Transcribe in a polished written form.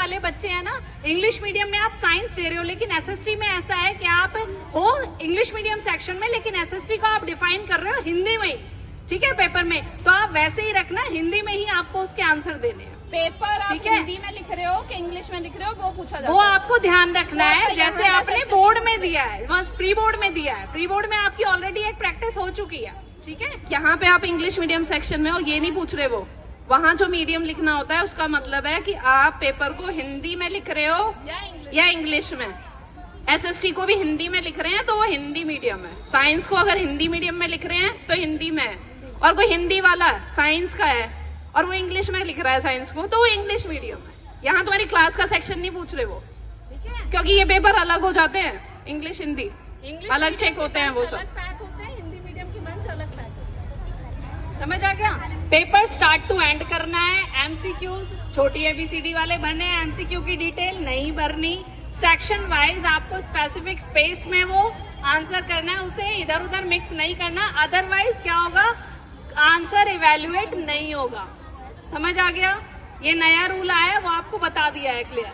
वाले बच्चे हैं ना, इंग्लिश मीडियम में आप साइंस दे रहे हो, लेकिन एसएसटी में ऐसा है कि आप हो इंग्लिश मीडियम सेक्शन में, लेकिन एसएसटी को आप डिफाइन कर रहे हो हिंदी में ही, ठीक है, पेपर में। तो आप वैसे ही रखना, हिंदी में ही आपको उसके आंसर देने हैं। पेपर आप हिंदी में लिख रहे हो कि इंग्लिश में लिख रहे हो, वो पूछा जाता है। वो आपको ध्यान रखना है, जैसे आपने बोर्ड में दिया है, वहाँ प्री बोर्ड में दिया है, प्री बोर्ड में आपकी ऑलरेडी एक प्रैक्टिस हो चुकी है, ठीक है। यहाँ पे आप इंग्लिश मीडियम सेक्शन में हो, ये नहीं पूछ रहे वो। वहाँ जो मीडियम लिखना होता है उसका मतलब है कि आप पेपर को हिंदी में लिख रहे हो या इंग्लिश में। एसएसटी को भी हिंदी में लिख रहे हैं तो वो हिंदी मीडियम है। साइंस को अगर हिंदी मीडियम में लिख रहे हैं तो हिंदी में है, और कोई हिंदी वाला साइंस का है और वो इंग्लिश में लिख रहा है साइंस को, तो वो इंग्लिश मीडियम है। यहाँ तुम्हारी क्लास का सेक्शन नहीं पूछ रहे वो, ठीक है, क्योंकि ये पेपर अलग हो जाते हैं। इंग्लिश हिंदी अलग चेक होते हैं, वो सब हिंदी मीडियम की बेंच अलग पैक होती है। समझ आ गया? पेपर स्टार्ट टू एंड करना है। एमसीक्यूज छोटी एबीसीडी वाले भरने हैं, एमसीक्यू की डिटेल नहीं भरनी। सेक्शन वाइज आपको स्पेसिफिक स्पेस में वो आंसर करना है, उसे इधर उधर मिक्स नहीं करना, अदरवाइज क्या होगा, आंसर इवेल्युएट नहीं होगा। समझ आ गया? ये नया रूल आया है, वो आपको बता दिया है क्लियर।